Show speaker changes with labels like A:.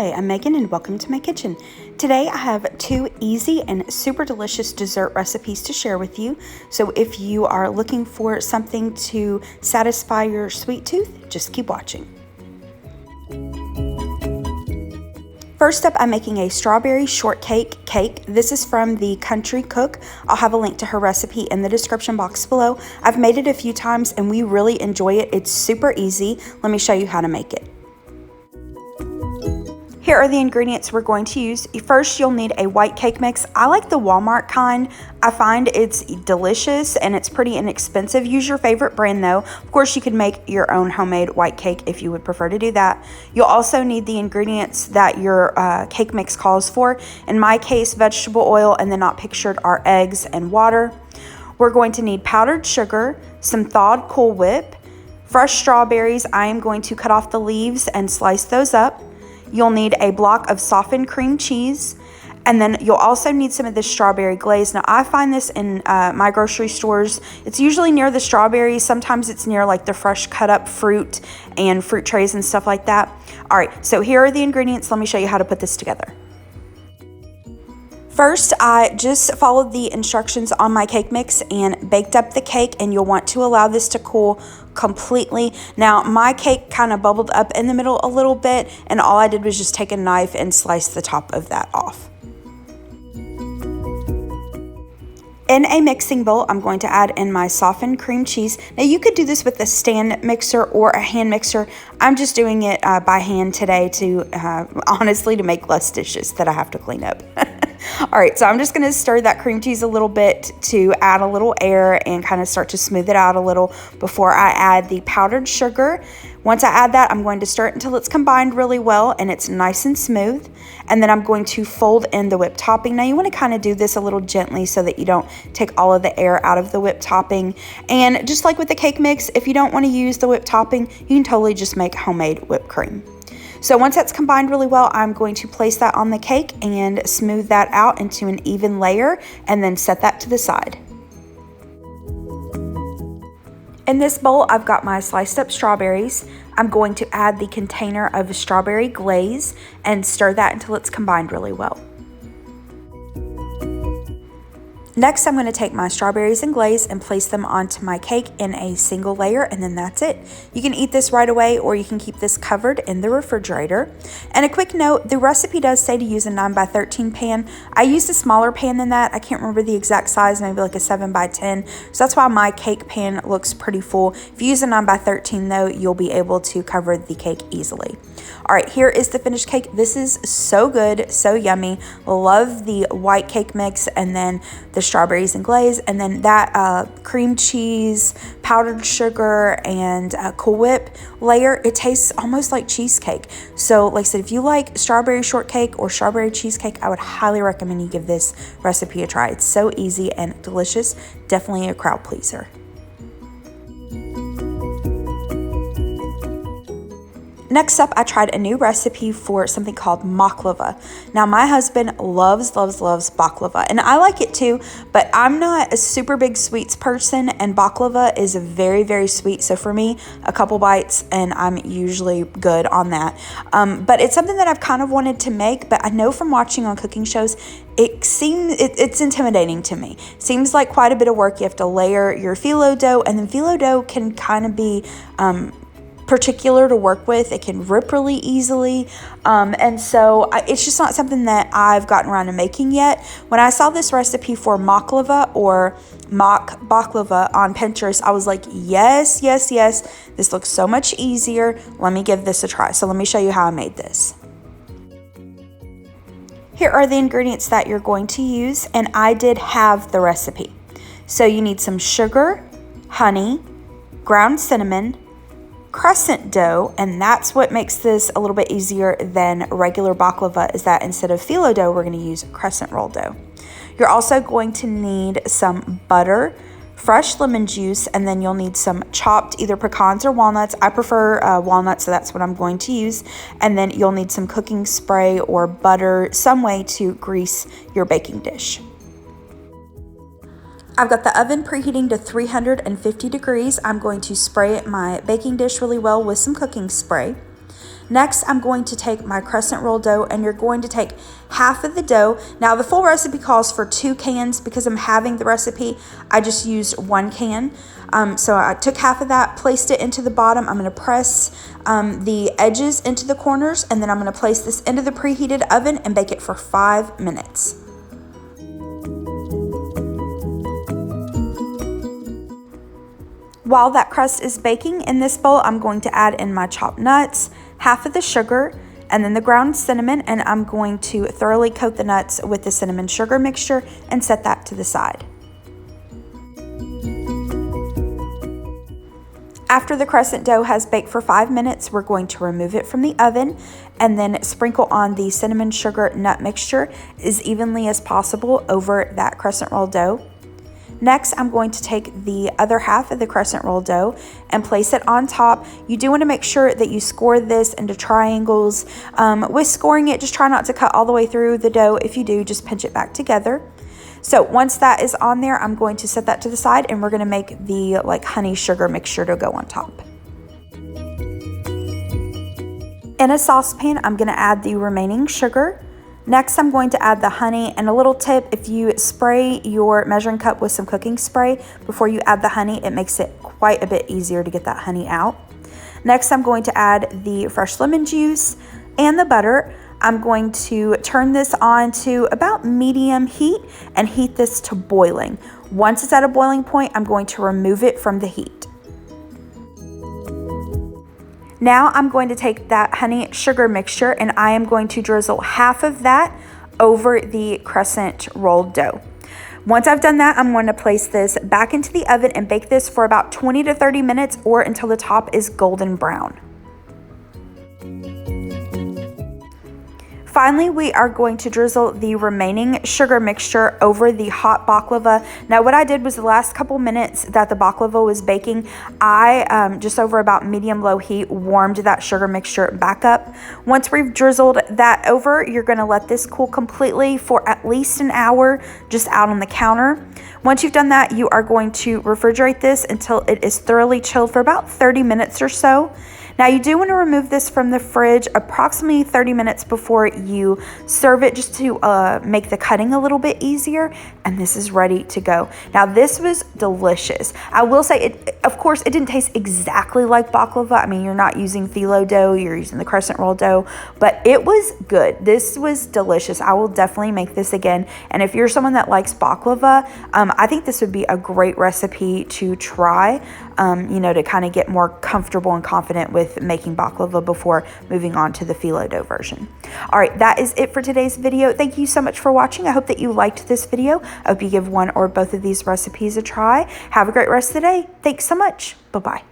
A: Hi, I'm Megan and welcome to my kitchen. Today I have two easy and super delicious dessert recipes to share with you. So if you are looking for something to satisfy your sweet tooth, just keep watching. First up, I'm making a strawberry shortcake cake. This is from the Country Cook. I'll have a link to her recipe in the description box below. I've made it a few times and we really enjoy it. It's super easy. Let me show you how to make it. Here are the ingredients we're going to use. First, you'll need a white cake mix. I like the Walmart kind. I find it's delicious and it's pretty inexpensive. Use your favorite brand though. Of course, you could make your own homemade white cake if you would prefer to do that. You'll also need the ingredients that your cake mix calls for. In my case, vegetable oil, and then not pictured are eggs and water. We're going to need powdered sugar, some thawed Cool Whip, fresh strawberries. I am going to cut off the leaves and slice those up. You'll need a block of softened cream cheese, and then you'll also need some of this strawberry glaze. Now, I find this in my grocery stores. It's usually near the strawberries. Sometimes it's near like the fresh cut up fruit and fruit trays and stuff like that. All right, so here are the ingredients. Let me show you how to put this together. First, I just followed the instructions on my cake mix and baked up the cake, and you'll want to allow this to cool completely. Now, my cake kind of bubbled up in the middle a little bit, and all I did was just take a knife and slice the top of that off. In a mixing bowl, I'm going to add in my softened cream cheese. Now, you could do this with a stand mixer or a hand mixer. I'm just doing it by hand today to, honestly, to make less dishes that I have to clean up. All right, so I'm just going to stir that cream cheese a little bit to add a little air and kind of start to smooth it out a little before I add the powdered sugar. Once I add that, I'm going to stir it until it's combined really well and it's nice and smooth. And then I'm going to fold in the whipped topping. Now, you want to kind of do this a little gently so that you don't take all of the air out of the whipped topping. And just like with the cake mix, if you don't want to use the whipped topping, you can totally just make homemade whipped cream. So once that's combined really well, I'm going to place that on the cake and smooth that out into an even layer and then set that to the side. In this bowl, I've got my sliced up strawberries. I'm going to add the container of strawberry glaze and stir that until it's combined really well. Next, I'm going to take my strawberries and glaze and place them onto my cake in a single layer, and then that's it. You can eat this right away, or you can keep this covered in the refrigerator. And a quick note, the recipe does say to use a 9x13 pan. I used a smaller pan than that. I can't remember the exact size, maybe like a 7x10. So that's why my cake pan looks pretty full. If you use a 9x13 though, you'll be able to cover the cake easily. All right, here is the finished cake. This is so good, so yummy. Love the white cake mix and then the strawberries and glaze, and then that cream cheese, powdered sugar, and Cool Whip layer. It tastes almost like cheesecake. So like I said, if you like strawberry shortcake or strawberry cheesecake, I would highly recommend you give this recipe a try. It's so easy and delicious. Definitely a crowd pleaser. Next up, I tried a new recipe for something called Mocklava. Now, my husband loves baklava, and I like it too, but I'm not a super big sweets person, and baklava is very, very sweet. So for me, a couple bites, and I'm usually good on that. But it's something that I've kind of wanted to make, but I know from watching on cooking shows, it's intimidating to me. Seems like quite a bit of work. You have to layer your phyllo dough, and then phyllo dough can kind of be particular to work with. It can rip really easily, and so it's just not something that I've gotten around to making yet. When I saw this recipe for Mocklava or mock baklava on Pinterest, I was like, yes, this looks so much easier. Let me give this a try. So let me show you how I made this. Here are the ingredients that you're going to use, and I did have the recipe. So you need some sugar, honey, ground cinnamon, crescent dough, and that's what makes this a little bit easier than regular baklava, is that instead of phyllo dough, we're going to use crescent roll dough. You're also going to need some butter, fresh lemon juice, and then you'll need some chopped either pecans or walnuts. I prefer walnuts, so that's what I'm going to use. And then you'll need some cooking spray or butter, some way to grease your baking dish. I've got the oven preheating to 350 degrees. I'm going to spray my baking dish really well with some cooking spray. Next, I'm going to take my crescent roll dough, and you're going to take half of the dough. Now, the full recipe calls for 2 cans. Because I'm having the recipe, I just used 1 can. So I took half of that, placed it into the bottom. I'm going to press the edges into the corners, and then I'm going to place this into the preheated oven and bake it for 5 minutes. While that crust is baking, in this bowl, I'm going to add in my chopped nuts, half of the sugar, and then the ground cinnamon, and I'm going to thoroughly coat the nuts with the cinnamon sugar mixture and set that to the side. After the crescent dough has baked for 5 minutes, we're going to remove it from the oven and then sprinkle on the cinnamon sugar nut mixture as evenly as possible over that crescent roll dough. Next, I'm going to take the other half of the crescent roll dough and place it on top. You do want to make sure that you score this into triangles. With scoring it, just try not to cut all the way through the dough. If you do, just pinch it back together. So once that is on there, I'm going to set that to the side, and we're going to make the honey sugar mixture to go on top. In a saucepan, I'm going to add the remaining sugar. Next, I'm going to add the honey, and a little tip, if you spray your measuring cup with some cooking spray before you add the honey, it makes it quite a bit easier to get that honey out. Next, I'm going to add the fresh lemon juice and the butter. I'm going to turn this on to about medium heat and heat this to boiling. Once it's at a boiling point, I'm going to remove it from the heat. Now I'm going to take that honey sugar mixture, and I am going to drizzle half of that over the crescent rolled dough. Once I've done that, I'm going to place this back into the oven and bake this for about 20 to 30 minutes or until the top is golden brown. Finally, we are going to drizzle the remaining sugar mixture over the hot baklava. Now, what I did was the last couple minutes that the baklava was baking, I, just over about medium-low heat, warmed that sugar mixture back up. Once we've drizzled that over, you're going to let this cool completely for at least an hour, just out on the counter. Once you've done that, you are going to refrigerate this until it is thoroughly chilled for about 30 minutes or so. Now, you do want to remove this from the fridge approximately 30 minutes before you serve it, just to make the cutting a little bit easier, and this is ready to go. Now, this was delicious. I will say, of course, it didn't taste exactly like baklava. I mean, you're not using phyllo dough, you're using the crescent roll dough, but it was good. This was delicious. I will definitely make this again, and if you're someone that likes baklava, I think this would be a great recipe to try, to kind of get more comfortable and confident with making baklava before moving on to the phyllo dough version. All right, that is it for today's video. Thank you so much for watching. I hope that you liked this video. I hope you give one or both of these recipes a try. Have a great rest of the day. Thanks so much. Bye-bye.